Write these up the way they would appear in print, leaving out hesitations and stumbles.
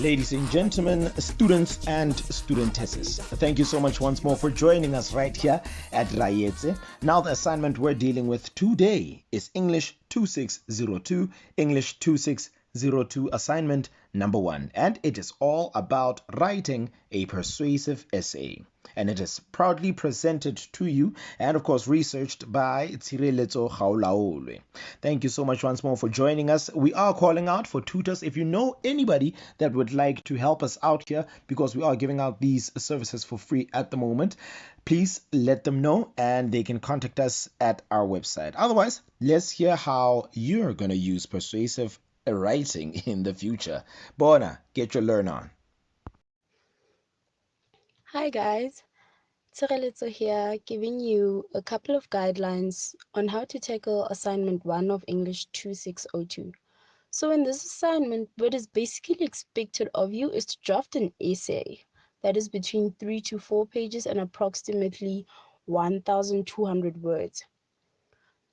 Ladies and gentlemen, students and studentesses, thank you so much once more for joining us right here at Rayetse. Now the assignment we're dealing with today is English 2602, English 2602 assignment number 1, and it is all about writing a persuasive essay. And it is proudly presented to you and, of course, researched by Tshireletso Gaolaolwe. Thank you so much once more for joining us. We are calling out for tutors. If you know anybody that would like to help us out here, because we are giving out these services for free at the moment, please let them know and they can contact us at our website. Otherwise, let's hear how you're going to use persuasive writing in the future. Bona, get your learn on. Hi guys, Tshireletso here, giving you a couple of guidelines on how to tackle assignment 1 of English 2602. So in this assignment, what is basically expected of you is to draft an essay that is between 3 to 4 pages and approximately 1,200 words.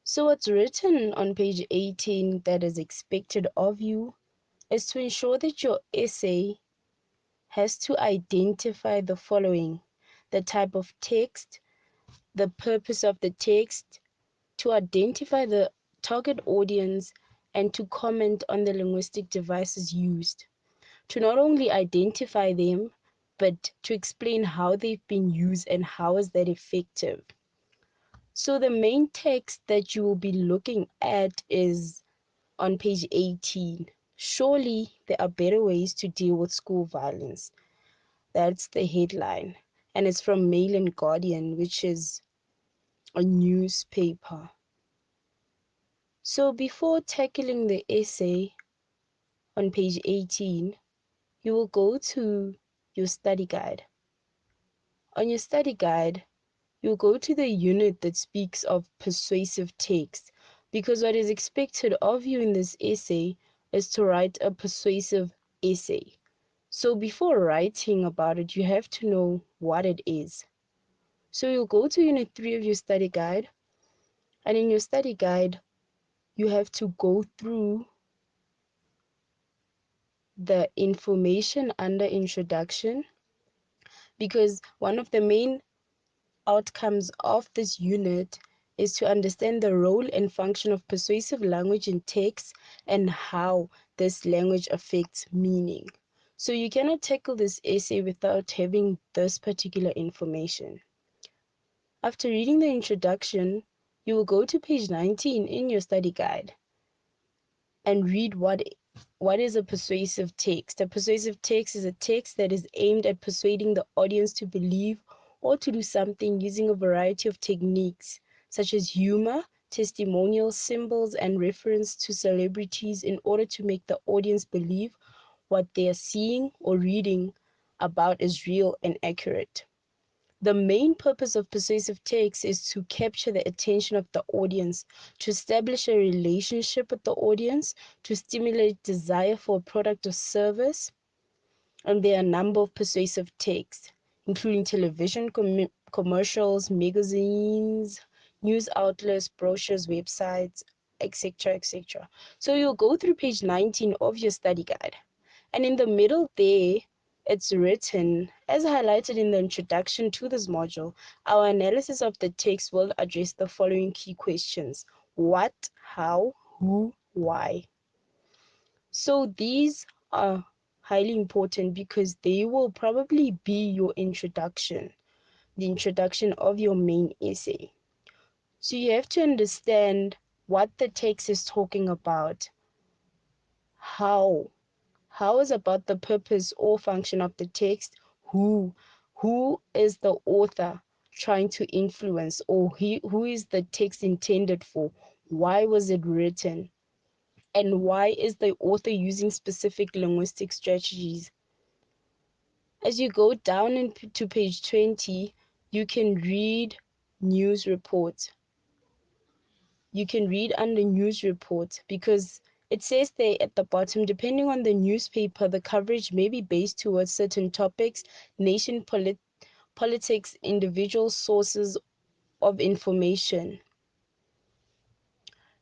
So what's written on page 18 that is expected of you is to ensure that your essay has to identify the following: the type of text, the purpose of the text, to identify the target audience, and to comment on the linguistic devices used. To not only identify them, but to explain how they've been used and how is that effective. So the main text that you will be looking at is on page 18. Surely there are better ways to deal with school violence. That's the headline. And it's from Mail and Guardian, which is a newspaper. So before tackling the essay on page 18, you will go to your study guide. On your study guide, you'll go to the unit that speaks of persuasive text, because what is expected of you in this essay is to write a persuasive essay. So before writing about it, you have to know what it is. So you'll go to unit 3 of your study guide, and in your study guide, you have to go through the information under introduction, because one of the main outcomes of this unit is to understand the role and function of persuasive language in text and how this language affects meaning. So you cannot tackle this essay without having this particular information. After reading the introduction, you will go to page 19 in your study guide and read what is a persuasive text. A persuasive text is a text that is aimed at persuading the audience to believe or to do something using a variety of techniques, such as humor, testimonials, symbols, and reference to celebrities in order to make the audience believe what they are seeing or reading about is real and accurate. The main purpose of persuasive text is to capture the attention of the audience, to establish a relationship with the audience, to stimulate desire for a product or service. And there are a number of persuasive texts, including television commercials, magazines, news outlets, brochures, websites, etc., etc. So you'll go through page 19 of your study guide. And in the middle there, it's written, as highlighted in the introduction to this module, our analysis of the text will address the following key questions: what, how, who, why. So these are highly important because they will probably be your introduction, the introduction of your main essay. So you have to understand what the text is talking about, how is about the purpose or function of the text, who is the author trying to influence, or who is the text intended for, why was it written, and why is the author using specific linguistic strategies. As you go down into page 20, you can read news reports. You can read under news reports because it says there at the bottom, depending on the newspaper, the coverage may be based towards certain topics, nation politics, individual sources of information.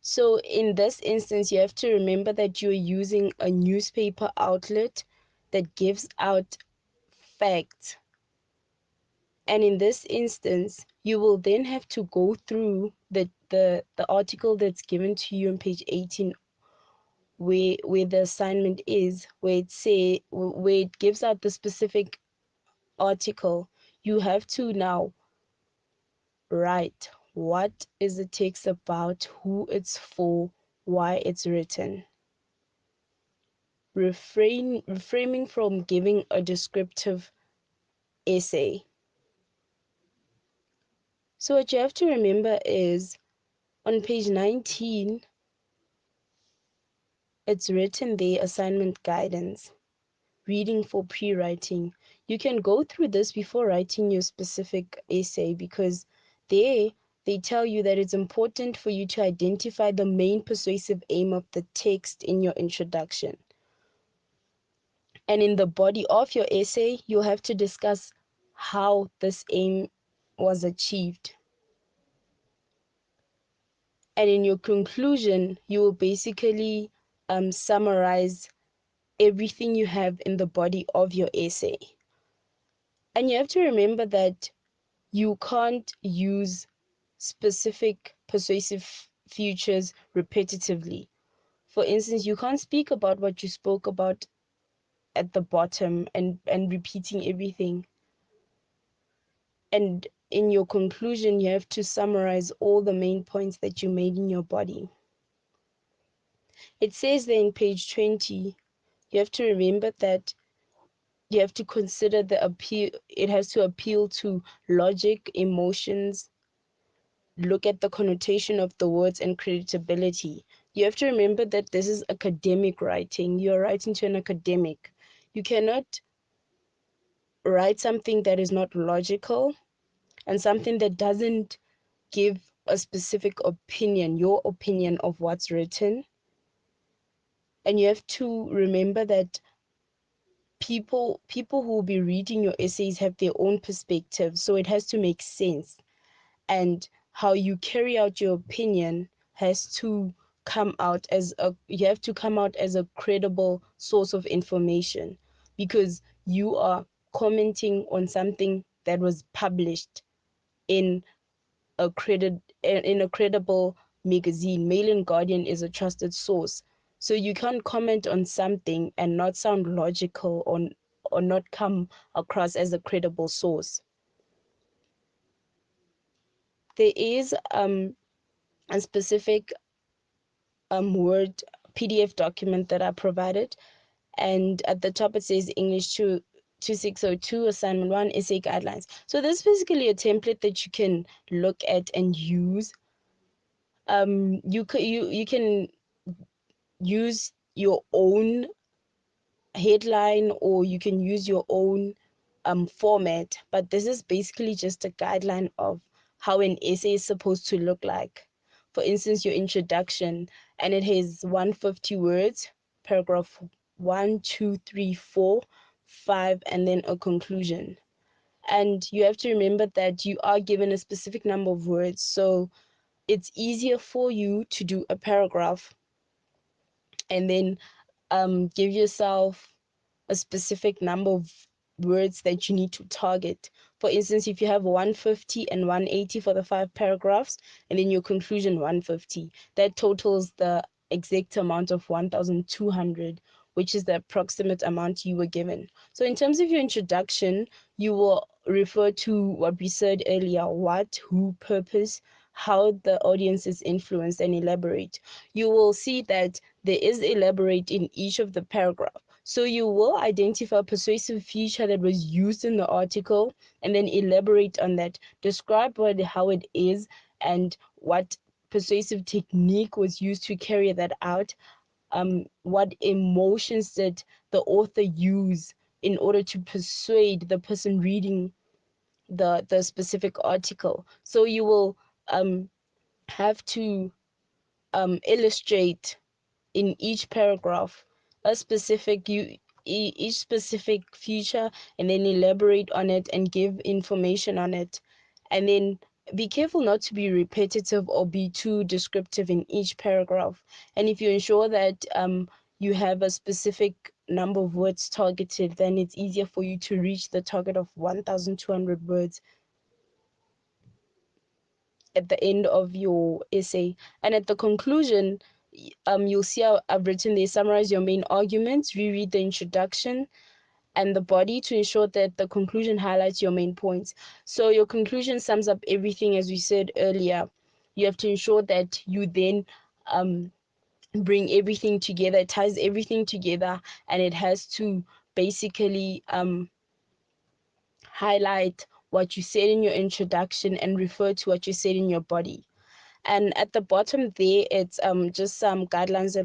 So in this instance, you have to remember that you're using a newspaper outlet that gives out facts. And in this instance, you will then have to go through the article that's given to you on page 18, where the assignment is, where it gives out the specific article. You have to now write what is the text about, who it's for, why it's written. Reframing from giving a descriptive essay. So what you have to remember is on page 19, it's written there, assignment guidance, reading for pre-writing. You can go through this before writing your specific essay, because there they tell you that it's important for you to identify the main persuasive aim of the text in your introduction. And in the body of your essay, you'll have to discuss how this aim was achieved. And in your conclusion, you will basically summarize everything you have in the body of your essay. And you have to remember that you can't use specific persuasive features repetitively. For instance, you can't speak about what you spoke about at the bottom and repeating everything. And in your conclusion, you have to summarize all the main points that you made in your body. It says there in page 20, you have to remember that you have to consider the appeal. It has to appeal to logic, emotions, look at the connotation of the words, and credibility. You have to remember that this is academic writing. You're writing to an academic. You cannot write something that is not logical and something that doesn't give a specific opinion, your opinion of what's written. And you have to remember that people who will be reading your essays have their own perspective, so it has to make sense. And how you carry out your opinion has to you have to come out as a credible source of information, because you are commenting on something that was published in in a credible magazine. Mail and Guardian is a trusted source. So you can't comment on something and not sound logical, or not come across as a credible source. There is a specific Word PDF document that I provided, and at the top it says English 2602 Assignment 1 Essay Guidelines. So this is basically a template that you can look at and use. You can use your own headline, or you can use your own format, but this is basically just a guideline of how an essay is supposed to look like. For instance, your introduction, and it has 150 words, paragraph 1, 2, 3, 4, 5, and then a conclusion. And you have to remember that you are given a specific number of words, so it's easier for you to do a paragraph and then give yourself a specific number of words that you need to target. For instance, if you have 150 and 180 for the 5 paragraphs, and then your conclusion 150, that totals the exact amount of 1,200, which is the approximate amount you were given. So in terms of your introduction, you will refer to what we said earlier: what, who, purpose, how the audience is influenced, and elaborate. You will see that there is elaborate in each of the paragraph. So you will identify a persuasive feature that was used in the article, and then elaborate on that. Describe how it is, and what persuasive technique was used to carry that out. What emotions did the author use in order to persuade the person reading the specific article. So you will have to illustrate in each paragraph a specific each specific feature, and then elaborate on it and give information on it. And then be careful not to be repetitive or be too descriptive in each paragraph. And if you ensure that you have a specific number of words targeted, then it's easier for you to reach the target of 1,200 words at the end of your essay. And at the conclusion, you'll see how I've written there, summarize your main arguments, reread the introduction and the body to ensure that the conclusion highlights your main points. So your conclusion sums up everything, as we said earlier. You have to ensure that you then bring everything together, it ties everything together, and it has to basically highlight what you said in your introduction and refer to what you said in your body. And at the bottom there, it's just some guidelines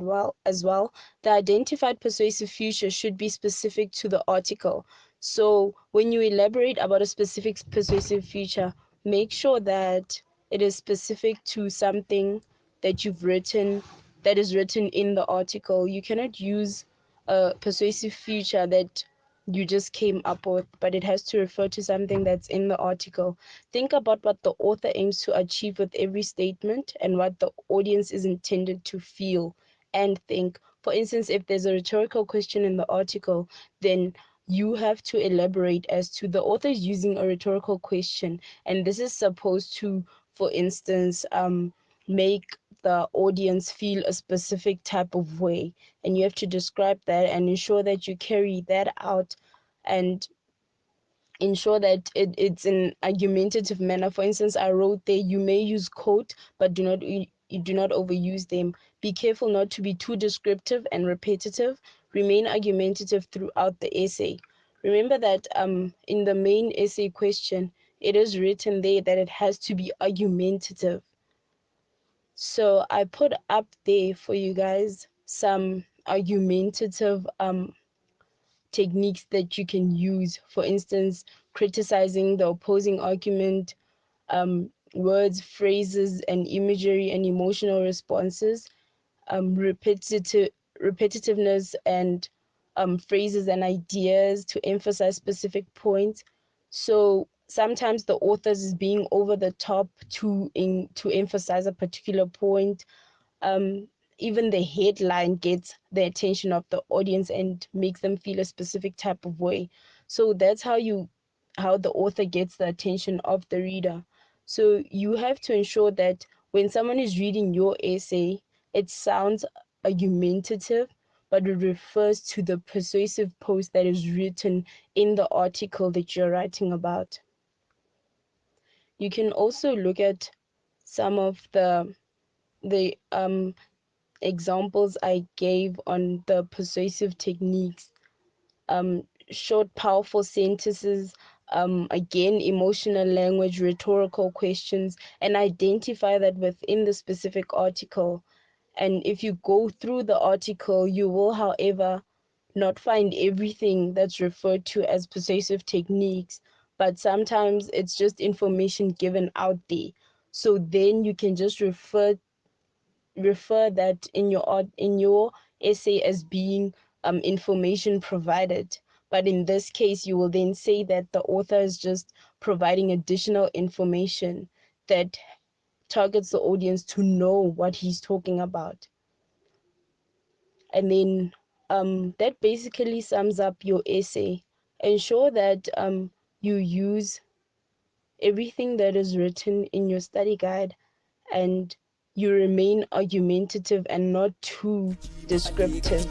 as well. The identified persuasive future should be specific to the article. So when you elaborate about a specific persuasive future, make sure that it is specific to something that you've written, that is written in the article. You cannot use a persuasive future that you just came up with, but it has to refer to something that's in the article. Think about what the author aims to achieve with every statement and what the audience is intended to feel and think. For instance, if there's a rhetorical question in the article, then you have to elaborate as to the author is using a rhetorical question, and this is supposed to, for instance, make the audience feel a specific type of way, and you have to describe that and ensure that you carry that out and ensure that it's in argumentative manner. For instance, I wrote there, you may use quote, but you do not overuse them. Be careful not to be too descriptive and repetitive. Remain argumentative throughout the essay. Remember that in the main essay question, it is written there that it has to be argumentative. So I put up there for you guys some argumentative techniques that you can use. For instance, criticizing the opposing argument, words, phrases, and imagery and emotional responses, repetitiveness and phrases and ideas to emphasize specific points. So sometimes the author is being over the top to emphasize a particular point. um, Even the headline gets the attention of the audience and makes them feel a specific type of way. So that's how the author gets the attention of the reader. So you have to ensure that when someone is reading your essay, it sounds argumentative, but it refers to the persuasive post that is written in the article that you're writing about. You can also look at some of the examples I gave on the persuasive techniques. Short, powerful sentences, again, emotional language, rhetorical questions, and identify that within the specific article. And if you go through the article, you will, however, not find everything that's referred to as persuasive techniques, but sometimes it's just information given out there. So then you can just refer that in your essay as being information provided. But in this case, you will then say that the author is just providing additional information that targets the audience to know what he's talking about. And then that basically sums up your essay. Ensure that you use everything that is written in your study guide and you remain argumentative and not too descriptive.